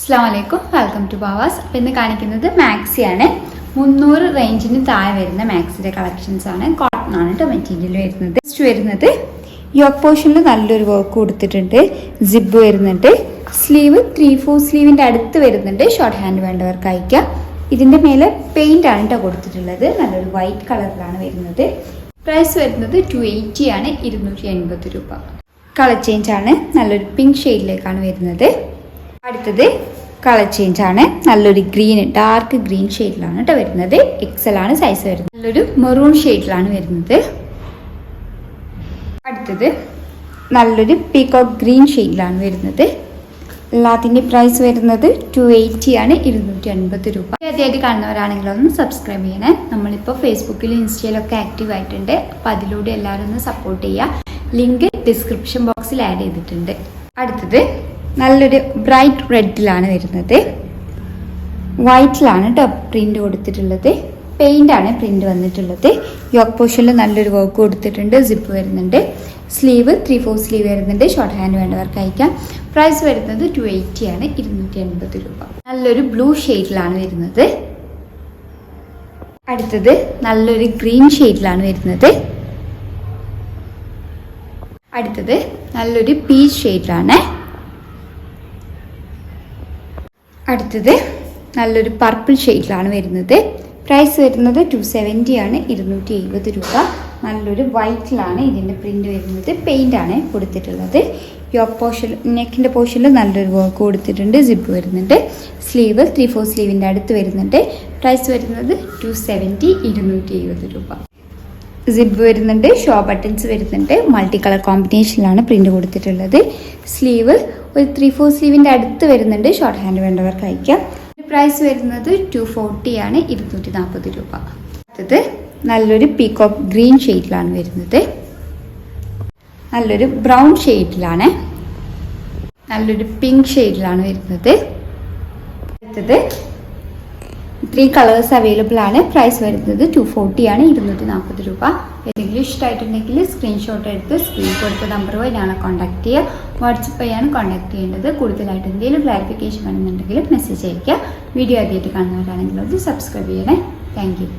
അസ്സലാമലൈക്കും, welcome to Bavas. അപ്പോൾ ഇന്ന് കാണിക്കുന്നത് മാക്സിയാണ്. 300 റേഞ്ചിന് താഴെ വരുന്ന മാക്സിയുടെ കളക്ഷൻസ് ആണ്. കോട്ടൺ ആണ് കേട്ടോ മെറ്റീരിയൽ വരുന്നത്. നെക്സ്റ്റ് വരുന്നത് യോക്ക് പോർഷനിൽ നല്ലൊരു വർക്ക് കൊടുത്തിട്ടുണ്ട്. സിബ് വരുന്നുണ്ട്. സ്ലീവ് 3/4 സ്ലീവിൻ്റെ അടുത്ത് വരുന്നുണ്ട്. ഷോർട്ട് ഹാൻഡ് വേണ്ടവർക്ക് അയക്കാം. ഇതിൻ്റെ മേലെ പെയിൻ്റ് ആണ് കേട്ടോ കൊടുത്തിട്ടുള്ളത്. നല്ലൊരു വൈറ്റ് കളറിലാണ് വരുന്നത്. പ്രൈസ് വരുന്നത് 280 ആണ്, 280 രൂപ. കളർ ചേഞ്ച് ആണ്. നല്ലൊരു പിങ്ക് ഷെയ്ഡിലേക്കാണ് വരുന്നത്. അടുത്തത് കളർ ചേഞ്ച് ആണ്. നല്ലൊരു ഗ്രീൻ, ഡാർക്ക് ഗ്രീൻ ഷെയ്ഡിലാണ് കേട്ടോ വരുന്നത്. എക്സൽ ആണ് സൈസ് വരുന്നത്. നല്ലൊരു മെറൂൺ ഷെയ്ഡിലാണ് വരുന്നത്. അടുത്തത് നല്ലൊരു പീകോക്ക് ഗ്രീൻ ഷെയ്ഡിലാണ് വരുന്നത്. എല്ലാത്തിൻ്റെ പ്രൈസ് വരുന്നത് 280 ആണ്, 280 രൂപ. ആദ്യമായിട്ട് കാണുന്നവരാണെങ്കിലും ഒന്ന് സബ്സ്ക്രൈബ് ചെയ്യണേ. നമ്മളിപ്പോൾ ഫേസ്ബുക്കിലും ഇൻസ്റ്റയിലൊക്കെ ആക്റ്റീവ് ആയിട്ടുണ്ട്. അപ്പോൾ അതിലൂടെ എല്ലാവരും ഒന്ന് സപ്പോർട്ട് ചെയ്യുക. ലിങ്ക് ഡിസ്ക്രിപ്ഷൻ ബോക്സിൽ ആഡ് ചെയ്തിട്ടുണ്ട്. അടുത്തത് നല്ലൊരു ബ്രൈറ്റ് റെഡിലാണ് വരുന്നത്. വൈറ്റിലാണ് കേട്ടോ പ്രിൻ്റ് കൊടുത്തിട്ടുള്ളത്. പെയിൻ്റ് ആണ് പ്രിൻ്റ് വന്നിട്ടുള്ളത്. യോക്ക് പോർഷനിൽ നല്ലൊരു വർക്ക് കൊടുത്തിട്ടുണ്ട്. സിപ്പ് വരുന്നുണ്ട്. സ്ലീവ് 3/4 സ്ലീവ് വരുന്നുണ്ട്. ഷോർട്ട് ഹാൻഡ് വേണ്ടവർക്ക് അയക്കാം. പ്രൈസ് വരുന്നത് 280 ആണ്, 280 രൂപ. നല്ലൊരു ബ്ലൂ ഷെയ്ഡിലാണ് വരുന്നത്. അടുത്തത് നല്ലൊരു ഗ്രീൻ ഷെയ്ഡിലാണ് വരുന്നത്. അടുത്തത് നല്ലൊരു പീച്ച് ഷെയ്ഡിലാണ്. അടുത്തത് നല്ലൊരു പർപ്പിൾ ഷെയ്ഡിലാണ് വരുന്നത്. പ്രൈസ് വരുന്നത് 270 ആണ്, 270 രൂപ. നല്ലൊരു വൈറ്റിലാണ് ഇതിൻ്റെ പ്രിൻ്റ് വരുന്നത്. പെയിൻ്റ് ആണ് കൊടുത്തിട്ടുള്ളത്. യോക്ക് പോർഷൻ, നെക്കിൻ്റെ പോർഷനിൽ നല്ലൊരു വർക്ക് കൊടുത്തിട്ടുണ്ട്. സിപ്പ് വരുന്നുണ്ട്. സ്ലീവ് 3/4 സ്ലീവിൻ്റെ അടുത്ത് വരുന്നുണ്ട്. പ്രൈസ് വരുന്നത് 270, 270 രൂപ. സിബ് വരുന്നുണ്ട്. ഷോ ബട്ടൺസ് വരുന്നുണ്ട്. മൾട്ടി കളർ കോമ്പിനേഷനിലാണ് പ്രിൻ്റ് കൊടുത്തിട്ടുള്ളത്. സ്ലീവ് ഒരു 3/4 സ്ലീവിൻ്റെ അടുത്ത് വരുന്നുണ്ട്. ഷോർട്ട് ഹാൻഡ് വേണ്ടവർക്ക് അയക്കാം. പ്രൈസ് വരുന്നത് 240 ആണ്, 240 രൂപ. അടുത്തത് നല്ലൊരു പീകോക്ക് ഗ്രീൻ ഷെയ്ഡിലാണ് വരുന്നത്. നല്ലൊരു ബ്രൗൺ ഷെയ്ഡിലാണ്. നല്ലൊരു പിങ്ക് ഷെയ്ഡിലാണ് വരുന്നത്. അടുത്തത് 3 കളേഴ്സ് അവൈലബിൾ ആണ്. പ്രൈസ് വരുന്നത് 240 ആണ്, 240 രൂപ. ഏതെങ്കിലും ഇഷ്ടമായിട്ടുണ്ടെങ്കിൽ സ്ക്രീൻഷോട്ട് എടുത്ത് സ്ക്രീൻ കൊടുത്ത നമ്പർ വഴി ഞങ്ങളെ കോൺടാക്ട് ചെയ്യുക. വാട്സപ്പ് വഴിയാണ് കോൺടാക്ട് ചെയ്യേണ്ടത്. കൂടുതലായിട്ട് എന്തെങ്കിലും ക്ലാരിഫിക്കേഷൻ വേണമെന്നുണ്ടെങ്കിൽ മെസ്സേജ് അയയ്ക്കുക. വീഡിയോ ആദ്യമായിട്ട് കാണുന്നവരാണെങ്കിൽ അത് സബ്സ്ക്രൈബ് ചെയ്യണേ. Thank you.